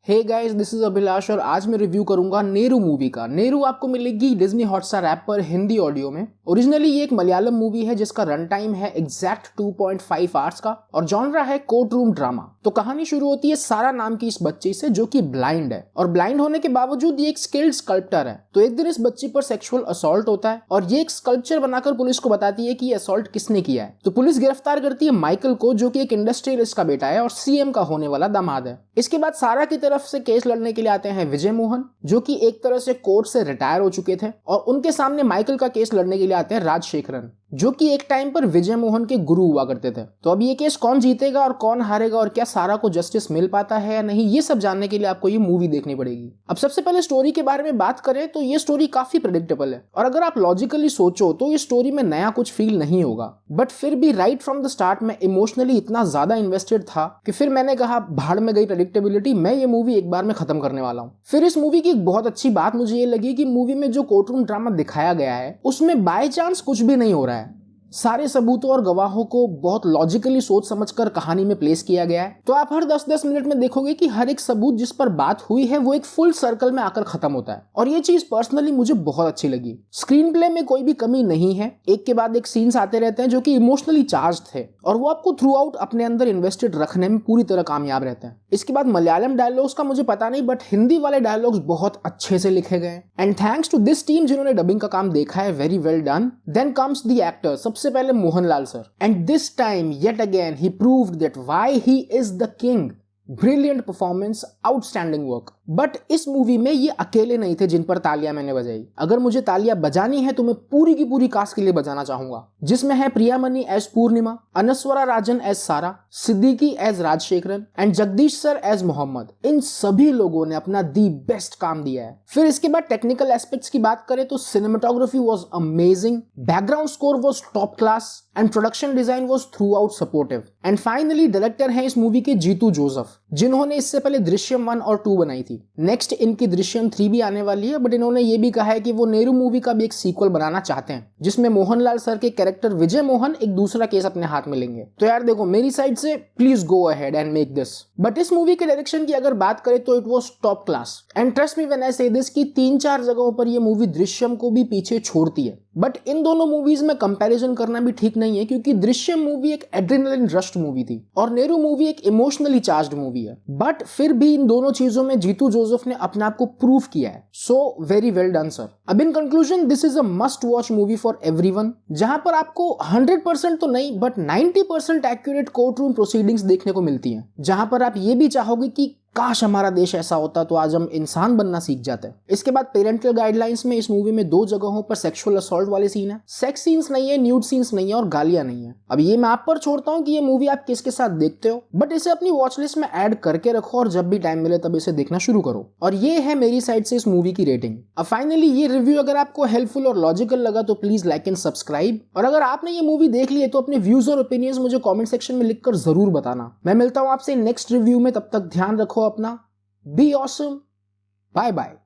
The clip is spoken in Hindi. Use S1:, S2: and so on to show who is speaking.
S1: Hey guys, this is Abhilash और आज मैं रिव्यू करूंगा नेरू मूवी का। नेरू आपको मिलेगी डिज्नी हॉटस्टार ऐप पर हिंदी ऑडियो में। ओरिजिनली ये एक मलयालम मूवी है जिसका रन टाइम है एग्जैक्ट 2.5 आवर्स का और जॉनरा है कोर्ट रूम ड्रामा। तो कहानी शुरू होती है सारा नाम की इस बच्ची से जो कि ब्लाइंड है और ब्लाइंड होने के बावजूद ये एक स्किल्ड स्कल्प्टर है। तो एक दिन इस बच्ची पर सेक्सुअल असॉल्ट होता है और ये एक स्कल्पचर बनाकर पुलिस को बताती है कि ये असॉल्ट किसने किया है। तो पुलिस गिरफ्तार करती है माइकल को, जो कि एक इंडस्ट्रियलिस्ट का बेटा है और सीएम का होने वाला दामाद है। इसके बाद सारा की तरफ से केस लड़ने के लिए आते हैं विजय मोहन, जो कि एक तरह से कोर्ट से रिटायर हो चुके थे, और उनके सामने माइकल का केस लड़ने के लिए आते हैं राजशेखरन, जो कि एक टाइम पर विजय मोहन के गुरु हुआ करते थे। तो अब ये केस कौन जीतेगा और कौन हारेगा और क्या सारा को जस्टिस मिल पाता है या नहीं, ये सब जानने के लिए आपको ये मूवी देखनी पड़ेगी। अब सबसे पहले स्टोरी के बारे में बात करें तो ये स्टोरी काफी प्रेडिक्टेबल है और अगर आप लॉजिकली सोचो तो ये स्टोरी में नया कुछ फील नहीं होगा, बट फिर भी राइट फ्रॉम द स्टार्ट में इमोशनली इतना ज्यादा इन्वेस्टेड था कि फिर मैंने कहा भाड़ में गई प्रेडिक्टेबिलिटी, मैं ये मूवी एक बार में खत्म करने वाला हूँ। फिर इस मूवी की एक बहुत अच्छी बात मुझे ये लगी कि मूवी में जो कोर्टरूम ड्रामा दिखाया गया है उसमें बाय चांस कुछ भी नहीं हो रहा है। सारे सबूतों और गवाहों को बहुत लॉजिकली सोच समझकर कहानी में प्लेस किया गया है। तो आप हर 10-10 मिनट में देखोगे कि हर एक सबूत जिस पर बात हुई है वो एक फुल सर्कल में आकर खत्म होता है और ये चीज पर्सनली मुझे बहुत अच्छी लगी। स्क्रीन प्ले में कोई भी कमी नहीं है, एक के बाद एक सीन्स आते रहते हैं जो कि इमोशनली चार्ज थे और वो आपको थ्रू आउट अपने अंदर इन्वेस्टेड रखने में पूरी तरह कामयाब रहते हैं। इसके बाद मलयालम डायलॉग्स का मुझे पता नहीं, बट हिंदी वाले डायलॉग्स बहुत अच्छे से लिखे गए and thanks to this team जिन्होंने डबिंग का काम देखा है, very well done. Then comes the actor, सबसे पहले Mohanlal sir, and this time yet again he proved that why he is the king. Brilliant performance, outstanding work. But इस मूवी में ये अकेले नहीं थे जिन पर तालियां मैंने बजाई। अगर मुझे तालियां बजानी है तो मैं पूरी की पूरी कास्ट के लिए बजाना चाहूंगा, जिसमें है Priyamani as Purnima, Anaswara Rajan as Sara, Siddique as Rajasekharan and Jagadish sir as Mohammed. इन सभी लोगों ने अपना दी बेस्ट काम दिया है। फिर इसके बाद टेक्निकल एस्पेक्ट्स की बात करें तो cinematography was amazing, background score was top class and production design was through out supportive. And finally director है इस मूवी के जीतू जोसेफ, जिन्होंने इससे पहले दृश्यम 1 और 2 बनाई थी। नेक्स्ट इनकी दृश्यम 3 भी आने वाली है, बट इन्होंने ये भी कहा है कि वो नेहरू मूवी का भी एक सीक्वल बनाना चाहते हैं जिसमें मोहनलाल सर के कैरेक्टर विजय मोहन एक दूसरा केस अपने हाथ में लेंगे। तो यार देखो, मेरी साइड से please go ahead and make this. But इस मूवी के डायरेक्शन की अगर बात करें तो it was top class and trust me when I से दिस कि 3-4 जगहों पर ये मूवी दृश्यम को भी पीछे छोड़ती है। बट इन दोनों मूवीज में कंपैरिजन करना भी ठीक नहीं है क्योंकि दृश्यम मूवी एक एड्रेनलिन रश्ड मूवी थी और नेहरू मूवी एक इमोशनली चार्ज्ड मूवी है। बट फिर भी इन दोनों चीजों में जीतू जोसेफ ने अपने आप को प्रूव किया है। So very well done sir. अब in conclusion this is a must watch movie for everyone, जहां पर आपको 100% तो नहीं but 90% accurate court room proceedings देखने को मिलती हैं, जहां पर आप ये भी चाहोगे कि काश हमारा देश ऐसा होता तो आज हम इंसान बनना सीख जाते हैं। इसके बाद पेरेंटल गाइडलाइंस में इस मूवी में 2 जगहों पर सेक्सुअल असॉल्ट वाले सीन है, सेक्स सीन्स नहीं है, न्यूड सीन्स नहीं है और गालियां नहीं है। अब ये मैं आप पर छोड़ता हूं कि ये मूवी आप किसके साथ देखते हो, बट इसे अपनी वॉच लिस्ट में ऐड करके रखो और जब भी टाइम मिले तब इसे देखना शुरू करो। और ये है मेरी साइड से इस मूवी की रेटिंग। अब फाइनली ये रिव्यू अगर आपको हेल्पफुल और लॉजिकल लगा तो प्लीज लाइक एंड सब्सक्राइब, और अगर आपने ये मूवी देख ली है तो अपने व्यूज और ओपिनियंस मुझे कॉमेंट सेक्शन में लिखकर जरूर बताना। मैं मिलता हूं आपसे नेक्स्ट रिव्यू में, तब तक ध्यान रखो अपना। Be awesome. Bye bye.